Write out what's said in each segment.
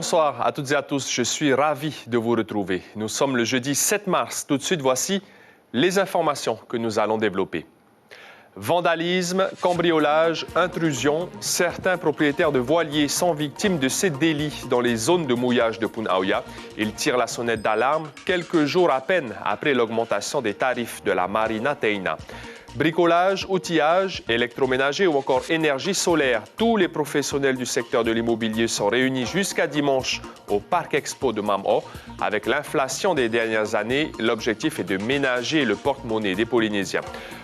Bonsoir à toutes et à tous. Je suis ravi de vous retrouver. Nous sommes le jeudi 7 mars. Tout de suite, voici les informations que nous allons développer. Vandalisme, cambriolage, intrusion. Certains propriétaires de voiliers sont victimes de ces délits dans les zones de mouillage de Punaauia. Ils tirent la sonnette d'alarme quelques jours à peine après l'augmentation des tarifs de la Marina Teina. Bricolage, outillage, électroménager ou encore énergie solaire. Tous les professionnels du secteur de l'immobilier sont réunis jusqu'à dimanche au Parc Expo de Mam'o. Avec l'inflation des dernières années, l'objectif est de ménager le porte-monnaie des Polynésiens.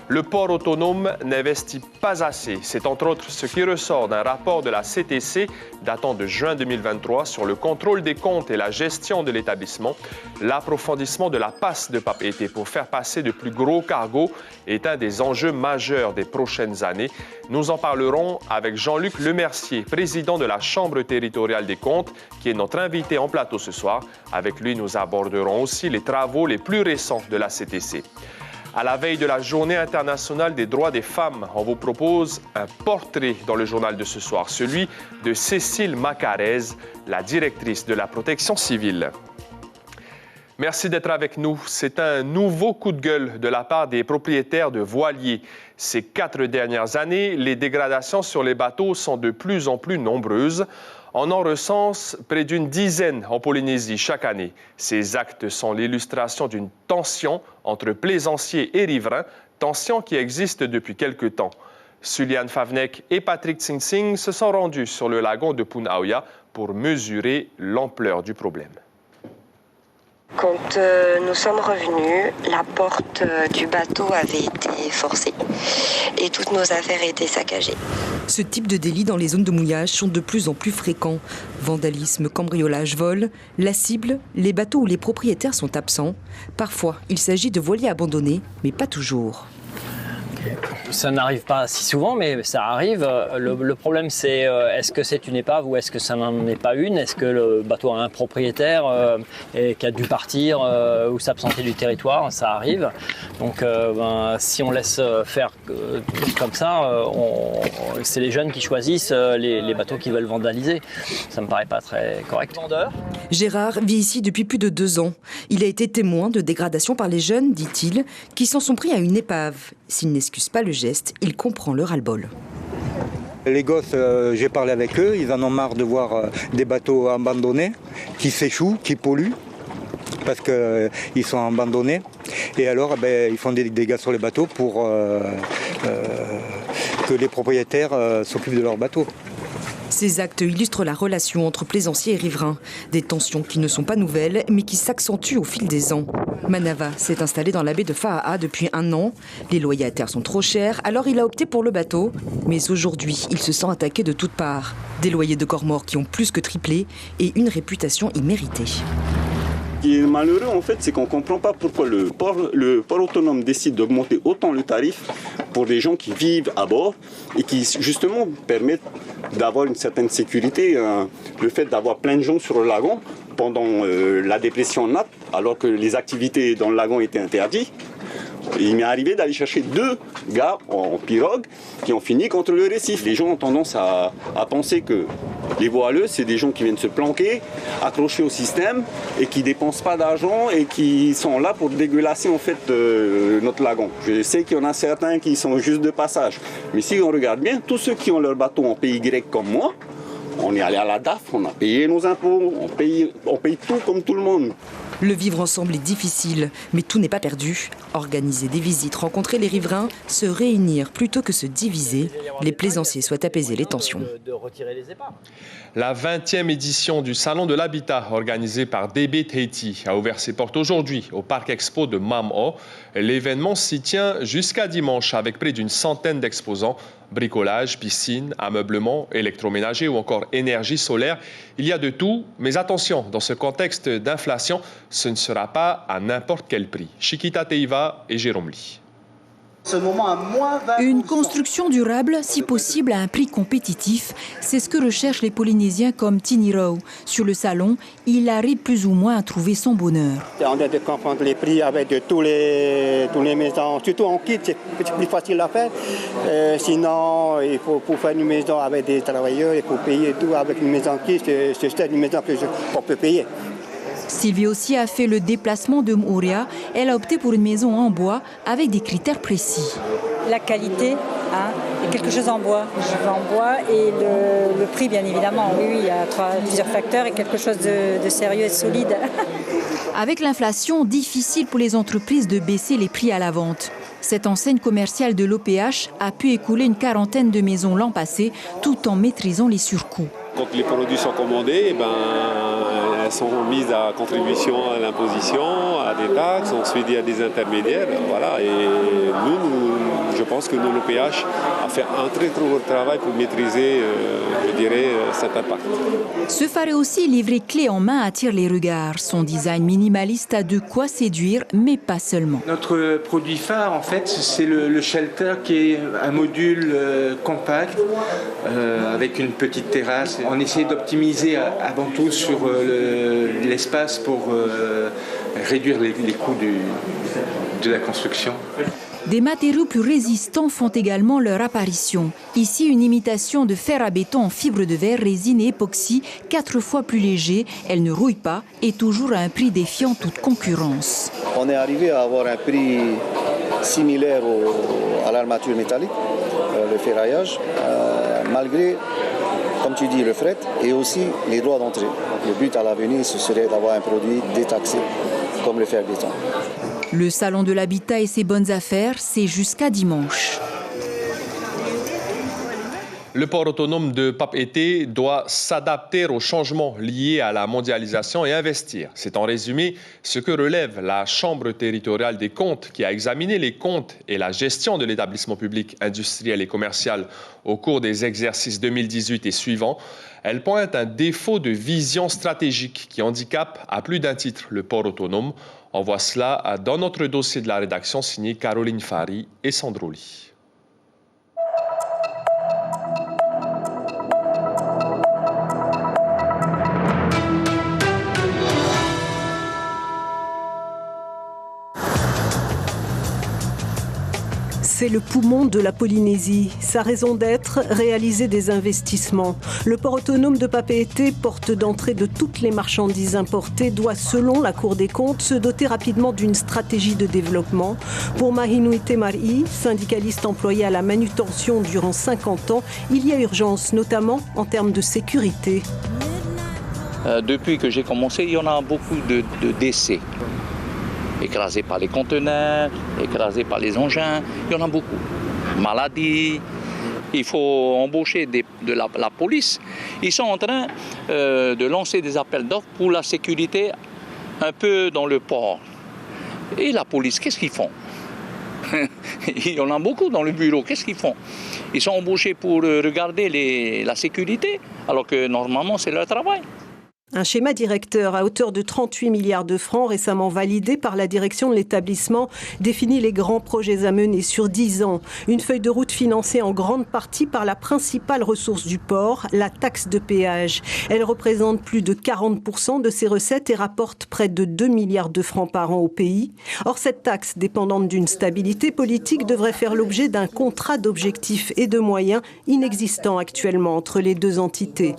Le port autonome n'investit pas assez. C'est entre autres ce qui ressort d'un rapport de la CTC datant de juin 2023 sur le contrôle des comptes et la gestion de l'établissement. L'approfondissement de la passe de Papeete pour faire passer de plus gros cargos est un des enjeux majeurs des prochaines années. Nous en parlerons avec Jean-Luc Lemercier, président de la Chambre territoriale des comptes, qui est notre invité en plateau ce soir. Avec lui, nous aborderons aussi les travaux les plus récents de la CTC. À la veille de la Journée internationale des droits des femmes, on vous propose un portrait dans le journal de ce soir, celui de Cécile Macarez, la directrice de la protection civile. Merci d'être avec nous. C'est un nouveau coup de gueule de la part des propriétaires de voiliers. Ces 4 dernières années, les dégradations sur les bateaux sont de plus en plus nombreuses. On en recense près d'une dizaine en Polynésie chaque année. Ces actes sont l'illustration d'une tension entre plaisanciers et riverains, tension qui existe depuis quelque temps. Suliane Favnek et Patrick Tsing Tsing se sont rendus sur le lagon de Punaauia pour mesurer l'ampleur du problème. Quand nous sommes revenus, la porte du bateau avait été forcée et toutes nos affaires étaient saccagées. Ce type de délits dans les zones de mouillage sont de plus en plus fréquents. Vandalisme, cambriolage, vol. La cible, les bateaux où les propriétaires sont absents. Parfois, il s'agit de voiliers abandonnés, mais pas toujours. Ça n'arrive pas si souvent, mais ça arrive. Le problème, c'est est-ce que c'est une épave ou est-ce que ça n'en est pas une? Est-ce que le bateau a un propriétaire et qui a dû partir ou s'absenter du territoire? Ça arrive. Donc, si on laisse faire comme ça, c'est les jeunes qui choisissent les bateaux qu'ils veulent vandaliser. Ça me paraît pas très correct. Gérard vit ici depuis plus de 2 ans. Il a été témoin de dégradation par les jeunes, dit-il, qui s'en sont pris à une épave. S'il n'excuse pas le geste, il comprend le ras-le-bol. Les gosses, j'ai parlé avec eux, ils en ont marre de voir des bateaux abandonnés, qui s'échouent, qui polluent, parce qu'ils sont abandonnés. Et alors, ils font des dégâts sur les bateaux pour que les propriétaires s'occupent de leurs bateaux. Ces actes illustrent la relation entre plaisanciers et riverains. Des tensions qui ne sont pas nouvelles, mais qui s'accentuent au fil des ans. Manava s'est installé dans la baie de Fa'a'a depuis 1 an. Les loyers à terre sont trop chers, alors il a opté pour le bateau. Mais aujourd'hui, il se sent attaqué de toutes parts. Des loyers de corps-morts qui ont plus que triplé et une réputation imméritée. Ce qui est malheureux, en fait, c'est qu'on ne comprend pas pourquoi le port autonome décide d'augmenter autant le tarif pour des gens qui vivent à bord et qui, justement, permettent d'avoir une certaine sécurité. Le fait d'avoir plein de gens sur le lagon pendant la dépression nappe, alors que les activités dans le lagon étaient interdites. Il m'est arrivé d'aller chercher 2 gars en pirogue qui ont fini contre le récif. Les gens ont tendance à penser que les voileux, c'est des gens qui viennent se planquer, accrochés au système et qui ne dépensent pas d'argent et qui sont là pour dégueulasser en fait notre lagon. Je sais qu'il y en a certains qui sont juste de passage. Mais si on regarde bien, tous ceux qui ont leur bateau en pays grec comme moi, on est allé à la DAF, on a payé nos impôts, on paye tout comme tout le monde. Le vivre ensemble est difficile, mais tout n'est pas perdu. Organiser des visites, rencontrer les riverains, se réunir plutôt que se diviser, les plaisanciers souhaitent apaiser les tensions. La 20e édition du Salon de l'Habitat, organisé par DB Tahiti, a ouvert ses portes aujourd'hui au Parc Expo de Mam'o. L'événement s'y tient jusqu'à dimanche avec près d'une centaine d'exposants. Bricolage, piscine, ameublement, électroménager ou encore énergie solaire. Il y a de tout, mais attention, dans ce contexte d'inflation, ce ne sera pas à n'importe quel prix. Chiquita Teiva et Jérôme Lee. Une construction durable, si possible à un prix compétitif, c'est ce que recherchent les Polynésiens comme Tinirau. Sur le salon, il arrive plus ou moins à trouver son bonheur. On doit comprendre les prix avec de tous les maisons, surtout en kit, c'est plus facile à faire. Sinon, il faut pour faire une maison avec des travailleurs, il faut payer tout avec une maison kit, c'est une maison qu'on peut payer. Sylvie aussi a fait le déplacement de Mouria. Elle a opté pour une maison en bois avec des critères précis. La qualité, et quelque chose en bois. Je veux en bois et le prix, bien évidemment. Oui, il y a plusieurs facteurs et quelque chose de sérieux et solide. Avec l'inflation, difficile pour les entreprises de baisser les prix à la vente. Cette enseigne commerciale de l'OPH a pu écouler une quarantaine de maisons l'an passé, tout en maîtrisant les surcoûts. Quand les produits sont commandés, elles sont mises à contribution à l'imposition, à des taxes, ensuite il y a des intermédiaires. Voilà. Et je pense que l'OPH a fait un très gros travail pour maîtriser, cet impact. Ce phare aussi livré clé en main attire les regards. Son design minimaliste a de quoi séduire, mais pas seulement. Notre produit phare, en fait, c'est le shelter qui est un module compact avec une petite terrasse. On essaie d'optimiser avant tout sur l'espace pour réduire les coûts de la construction. Des matériaux plus résistants font également leur apparition. Ici, une imitation de fer à béton en fibre de verre, résine et époxy, 4 fois plus léger. Elle ne rouille pas et toujours à un prix défiant toute concurrence. On est arrivé à avoir un prix similaire à l'armature métallique, le ferraillage, malgré, comme tu dis, le fret et aussi les droits d'entrée. Le but à l'avenir, ce serait d'avoir un produit détaxé, comme le fer béton. Le salon de l'habitat et ses bonnes affaires, c'est jusqu'à dimanche. Le port autonome de Papeete doit s'adapter aux changements liés à la mondialisation et investir. C'est en résumé ce que relève la Chambre territoriale des comptes qui a examiné les comptes et la gestion de l'établissement public industriel et commercial au cours des exercices 2018 et suivants. Elle pointe un défaut de vision stratégique qui handicape à plus d'un titre le port autonome. On voit cela dans notre dossier de la rédaction signé Caroline Fari et Sandro Ly. C'est le poumon de la Polynésie. Sa raison d'être, réaliser des investissements. Le port autonome de Papeete, porte d'entrée de toutes les marchandises importées, doit, selon la Cour des comptes, se doter rapidement d'une stratégie de développement. Pour Mahinui Temari, syndicaliste employé à la manutention durant 50 ans, il y a urgence, notamment en termes de sécurité. Depuis que j'ai commencé, il y en a beaucoup de décès. Écrasés par les conteneurs, écrasés par les engins, il y en a beaucoup. Maladies, il faut embaucher de la police. Ils sont en train de lancer des appels d'offres pour la sécurité un peu dans le port. Et la police, qu'est-ce qu'ils font? Il y en a beaucoup dans le bureau, qu'est-ce qu'ils font? Ils sont embauchés pour regarder la sécurité, alors que normalement c'est leur travail. Un schéma directeur à hauteur de 38 milliards de francs récemment validé par la direction de l'établissement définit les grands projets à mener sur 10 ans. Une feuille de route financée en grande partie par la principale ressource du port, la taxe de péage. Elle représente plus de 40% de ses recettes et rapporte près de 2 milliards de francs par an au pays. Or, cette taxe, dépendante d'une stabilité politique, devrait faire l'objet d'un contrat d'objectifs et de moyens inexistant actuellement entre les deux entités.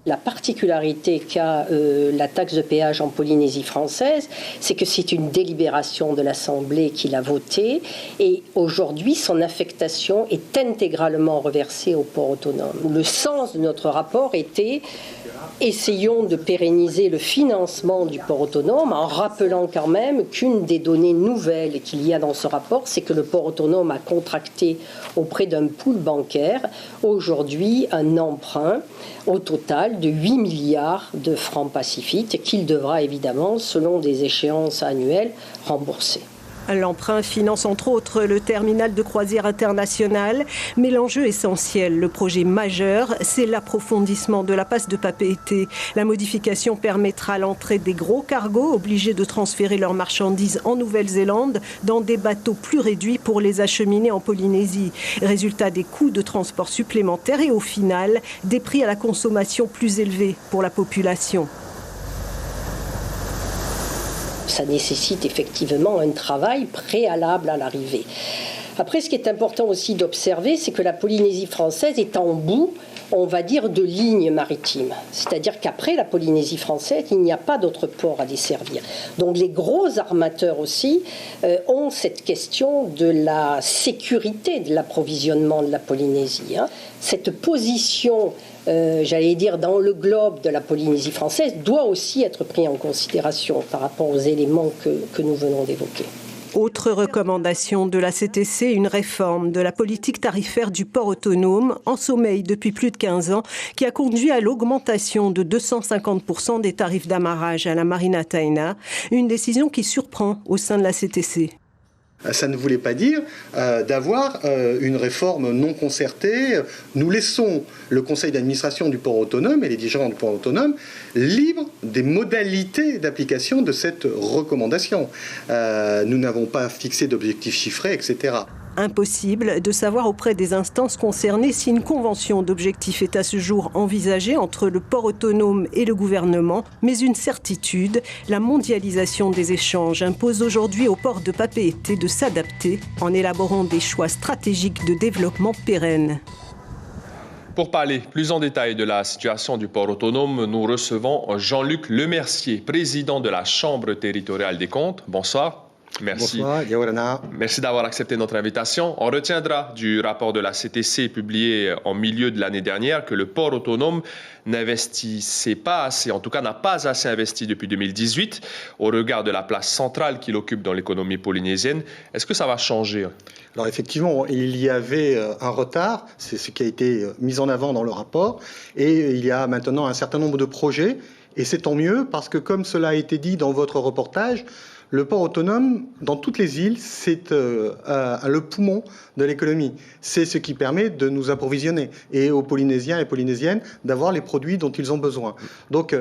La particularité qu'a la taxe de péage en Polynésie française, c'est que c'est une délibération de l'Assemblée qui l'a votée et aujourd'hui son affectation est intégralement reversée au port autonome. Le sens de notre rapport était essayons de pérenniser le financement du port autonome en rappelant quand même qu'une des données nouvelles qu'il y a dans ce rapport, c'est que le port autonome a contracté auprès d'un pool bancaire aujourd'hui un emprunt au total de 8 milliards de francs pacifiques qu'il devra évidemment, selon des échéances annuelles, rembourser. L'emprunt finance entre autres le terminal de croisière international, mais l'enjeu essentiel, le projet majeur, c'est l'approfondissement de la passe de Papeete. La modification permettra l'entrée des gros cargos obligés de transférer leurs marchandises en Nouvelle-Zélande dans des bateaux plus réduits pour les acheminer en Polynésie. Résultat, des coûts de transport supplémentaires et au final, des prix à la consommation plus élevés pour la population. Ça nécessite effectivement un travail préalable à l'arrivée. Après, ce qui est important aussi d'observer, c'est que la Polynésie française est en bout, on va dire, de lignes maritimes. C'est-à-dire qu'après la Polynésie française, il n'y a pas d'autre port à desservir. Donc les gros armateurs aussi ont cette question de la sécurité de l'approvisionnement de la Polynésie. Cette position, j'allais dire, dans le globe de la Polynésie française doit aussi être prise en considération par rapport aux éléments que nous venons d'évoquer. Autre recommandation de la CTC, une réforme de la politique tarifaire du port autonome, en sommeil depuis plus de 15 ans, qui a conduit à l'augmentation de 250% des tarifs d'amarrage à la Marina Taina, une décision qui surprend au sein de la CTC. Ça ne voulait pas dire d'avoir une réforme non concertée. Nous laissons le conseil d'administration du port autonome et les dirigeants du port autonome libres des modalités d'application de cette recommandation. Nous n'avons pas fixé d'objectifs chiffrés, etc. Impossible de savoir auprès des instances concernées si une convention d'objectifs est à ce jour envisagée entre le port autonome et le gouvernement, mais une certitude, la mondialisation des échanges impose aujourd'hui au port de Papeete de s'adapter en élaborant des choix stratégiques de développement pérennes. Pour parler plus en détail de la situation du port autonome, nous recevons Jean-Luc Lemercier, président de la Chambre territoriale des comptes. Bonsoir. Merci. Bonsoir, Yaorana. Merci d'avoir accepté notre invitation. On retiendra du rapport de la CTC publié en milieu de l'année dernière que le port autonome n'investissait pas assez, en tout cas n'a pas assez investi depuis 2018 au regard de la place centrale qu'il occupe dans l'économie polynésienne. Est-ce que ça va changer? Alors effectivement, il y avait un retard, c'est ce qui a été mis en avant dans le rapport, et il y a maintenant un certain nombre de projets, et c'est tant mieux parce que comme cela a été dit dans votre reportage, le port autonome, dans toutes les îles, c'est le poumon de l'économie. C'est ce qui permet de nous approvisionner et aux Polynésiens et Polynésiennes d'avoir les produits dont ils ont besoin. Donc,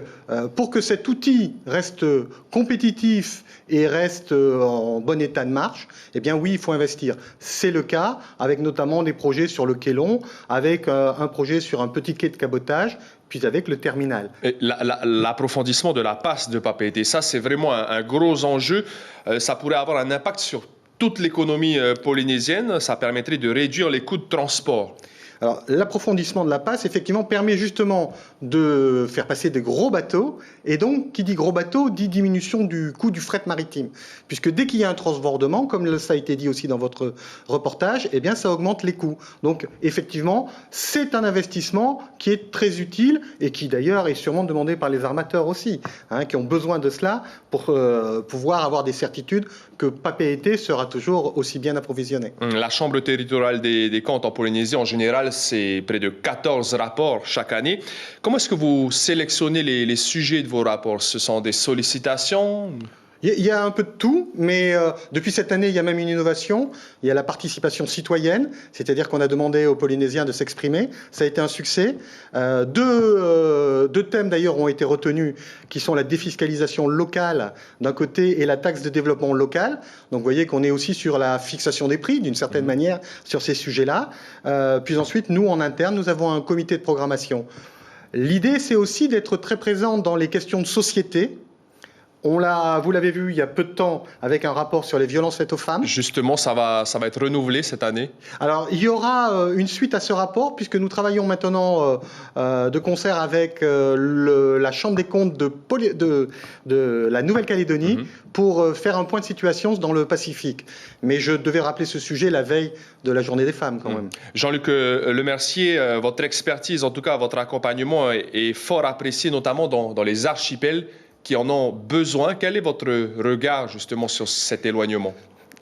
pour que cet outil reste compétitif et reste en bon état de marche, eh bien oui, il faut investir. C'est le cas avec notamment des projets sur le quai long, avec un projet sur un petit quai de cabotage, puis avec le terminal. L'approfondissement de la passe de Papeete, ça c'est vraiment un gros enjeu. Ça pourrait avoir un impact sur toute l'économie polynésienne. Ça permettrait de réduire les coûts de transport. Alors, l'approfondissement de la passe, effectivement, permet justement de faire passer des gros bateaux. Et donc, qui dit gros bateau, dit diminution du coût du fret maritime. Puisque dès qu'il y a un transbordement, comme ça a été dit aussi dans votre reportage, eh bien, ça augmente les coûts. Donc, effectivement, c'est un investissement qui est très utile et qui, d'ailleurs, est sûrement demandé par les armateurs aussi, qui ont besoin de cela pour pouvoir avoir des certitudes que Papeete sera toujours aussi bien approvisionné. La Chambre territoriale des comptes en Polynésie, en général, c'est près de 14 rapports chaque année. Comment est-ce que vous sélectionnez les sujets de vos rapports? Ce sont des sollicitations? Il y a un peu de tout, mais depuis cette année, il y a même une innovation. Il y a la participation citoyenne, c'est-à-dire qu'on a demandé aux Polynésiens de s'exprimer. Ça a été un succès. Deux thèmes d'ailleurs ont été retenus, qui sont la défiscalisation locale d'un côté et la taxe de développement local. Donc vous voyez qu'on est aussi sur la fixation des prix, d'une certaine manière, sur ces sujets-là. Puis ensuite, nous, en interne, nous avons un comité de programmation. L'idée, c'est aussi d'être très présent dans les questions de société. Vous l'avez vu il y a peu de temps avec un rapport sur les violences faites aux femmes. Justement, ça va être renouvelé cette année. Alors, il y aura une suite à ce rapport puisque nous travaillons maintenant de concert avec la Chambre des comptes de la Nouvelle-Calédonie pour faire un point de situation dans le Pacifique. Mais je devais rappeler ce sujet la veille de la Journée des femmes quand même. Jean-Luc Lemercier, votre expertise, en tout cas votre accompagnement est fort apprécié, notamment dans les archipels qui en ont besoin. Quel est votre regard justement sur cet éloignement?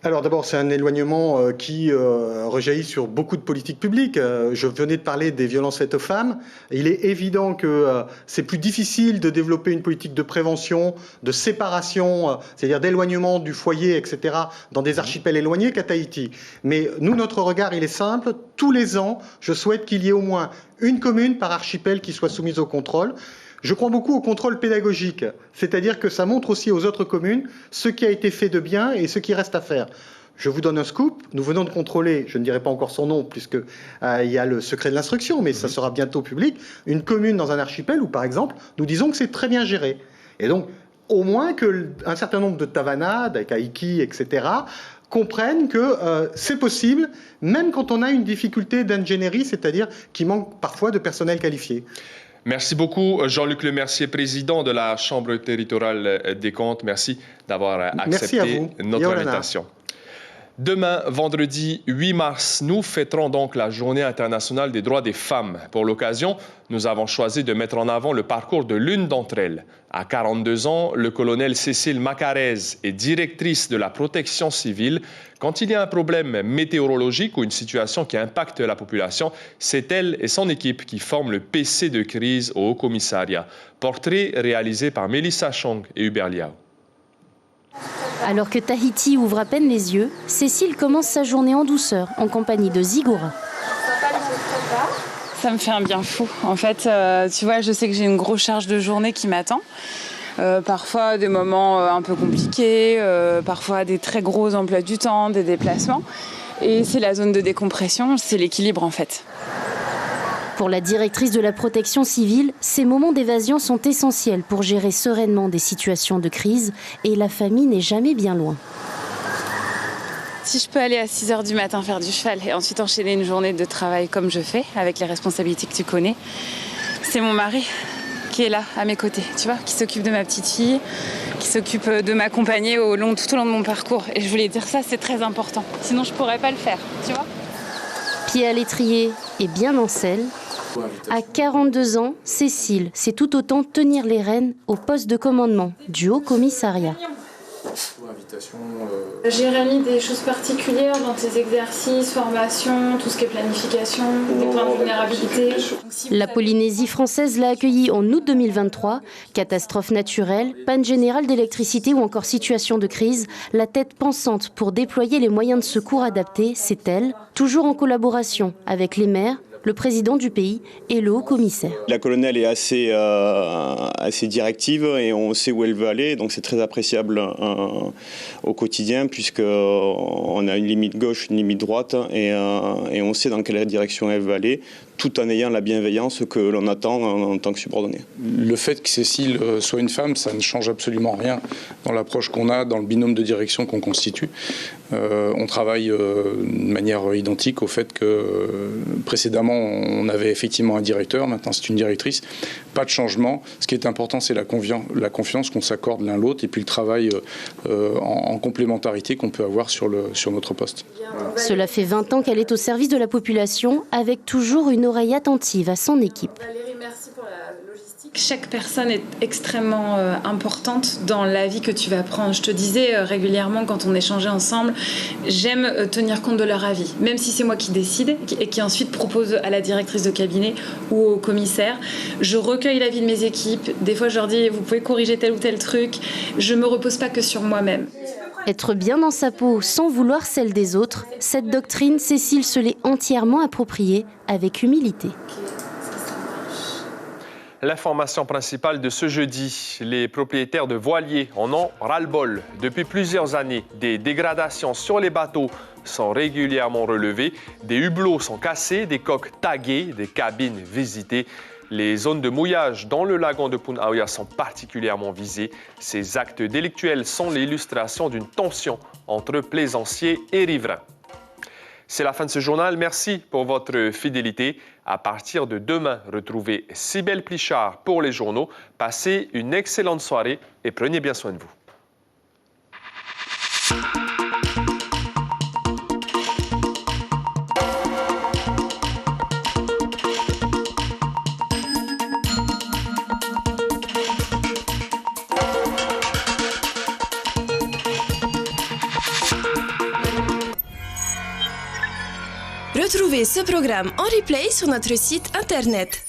Alors d'abord, c'est un éloignement qui rejaillit sur beaucoup de politiques publiques. Je venais de parler des violences faites aux femmes. Il est évident que c'est plus difficile de développer une politique de prévention, de séparation, c'est-à-dire d'éloignement du foyer, etc., dans des archipels éloignés qu'à Tahiti. Mais nous, notre regard, il est simple. Tous les ans, je souhaite qu'il y ait au moins une commune par archipel qui soit soumise au contrôle. Je crois beaucoup au contrôle pédagogique, c'est-à-dire que ça montre aussi aux autres communes ce qui a été fait de bien et ce qui reste à faire. Je vous donne un scoop, nous venons de contrôler, je ne dirai pas encore son nom puisque il y a le secret de l'instruction, mais ça sera bientôt public, une commune dans un archipel où par exemple nous disons que c'est très bien géré. Et donc au moins qu'un certain nombre de tavanades, avec Aiki, etc., comprennent que c'est possible, même quand on a une difficulté d'ingénierie, c'est-à-dire qu'il manque parfois de personnel qualifié. Merci beaucoup, Jean-Luc Lemercier, président de la Chambre territoriale des comptes. Merci d'avoir accepté notre invitation. Demain, vendredi 8 mars, nous fêterons donc la Journée internationale des droits des femmes. Pour l'occasion, nous avons choisi de mettre en avant le parcours de l'une d'entre elles. À 42 ans, le colonel Cécile Macarez est directrice de la protection civile. Quand il y a un problème météorologique ou une situation qui impacte la population, c'est elle et son équipe qui forment le PC de crise au Haut-Commissariat. Portrait réalisé par Mélissa Chong et Hubert Liao. Alors que Tahiti ouvre à peine les yeux, Cécile commence sa journée en douceur, en compagnie de Zigora. Ça me fait un bien fou. En fait, tu vois, je sais que j'ai une grosse charge de journée qui m'attend. Parfois des moments un peu compliqués, parfois des très gros emplois du temps, des déplacements. Et c'est la zone de décompression, c'est l'équilibre en fait. Pour la directrice de la protection civile, ces moments d'évasion sont essentiels pour gérer sereinement des situations de crise et la famille n'est jamais bien loin. Si je peux aller à 6h du matin faire du cheval et ensuite enchaîner une journée de travail comme je fais, avec les responsabilités que tu connais, c'est mon mari qui est là, à mes côtés, tu vois, qui s'occupe de ma petite fille, qui s'occupe de m'accompagner tout au long de mon parcours. Et je voulais dire ça, c'est très important. Sinon, je pourrais pas le faire, tu vois. Pied à l'étrier et bien en selle. À 42 ans, Cécile sait tout autant tenir les rênes au poste de commandement du Haut-Commissariat. J'ai remis des choses particulières dans tes exercices, formations, tout ce qui est planification, des points de vulnérabilité. La Polynésie française l'a accueillie en août 2023. Catastrophe naturelle, panne générale d'électricité ou encore situation de crise, la tête pensante pour déployer les moyens de secours adaptés, c'est elle, toujours en collaboration avec les maires, le président du pays et le haut-commissaire. La colonelle est assez directive et on sait où elle veut aller, donc c'est très appréciable au quotidien puisqu'on a une limite gauche, une limite droite et on sait dans quelle direction elle veut aller, tout en ayant la bienveillance que l'on attend en tant que subordonné. Le fait que Cécile soit une femme, ça ne change absolument rien dans l'approche qu'on a, dans le binôme de direction qu'on constitue. On travaille de manière identique au fait que précédemment on avait effectivement un directeur, maintenant c'est une directrice. Pas de changement. Ce qui est important, c'est la confiance qu'on s'accorde l'un l'autre et puis le travail en complémentarité qu'on peut avoir sur notre poste. Cela fait 20 ans qu'elle est au service de la population avec toujours une oreille attentive à son équipe. Valérie, merci pour la logistique. Chaque personne est extrêmement importante dans la vie que tu vas prendre. Je te disais régulièrement quand on échangeait ensemble, j'aime tenir compte de leur avis, même si c'est moi qui décide et qui ensuite propose à la directrice de cabinet ou au commissaire. Je recueille l'avis de mes équipes. Des fois, je leur dis, vous pouvez corriger tel ou tel truc. Je ne me repose pas que sur moi-même. Être bien dans sa peau sans vouloir celle des autres, cette doctrine, Cécile se l'est entièrement appropriée avec humilité. L'information principale de ce jeudi, les propriétaires de voiliers en ont ras-le-bol. Depuis plusieurs années, des dégradations sur les bateaux sont régulièrement relevées, des hublots sont cassés, des coques taguées, des cabines visitées. Les zones de mouillage dans le lagon de Punaauia sont particulièrement visées. Ces actes délictuels sont l'illustration d'une tension entre plaisanciers et riverains. C'est la fin de ce journal. Merci pour votre fidélité. À partir de demain, retrouvez Cybèle Plichard pour les journaux. Passez une excellente soirée et prenez bien soin de vous. Retrouvez ce programme en replay sur notre site internet.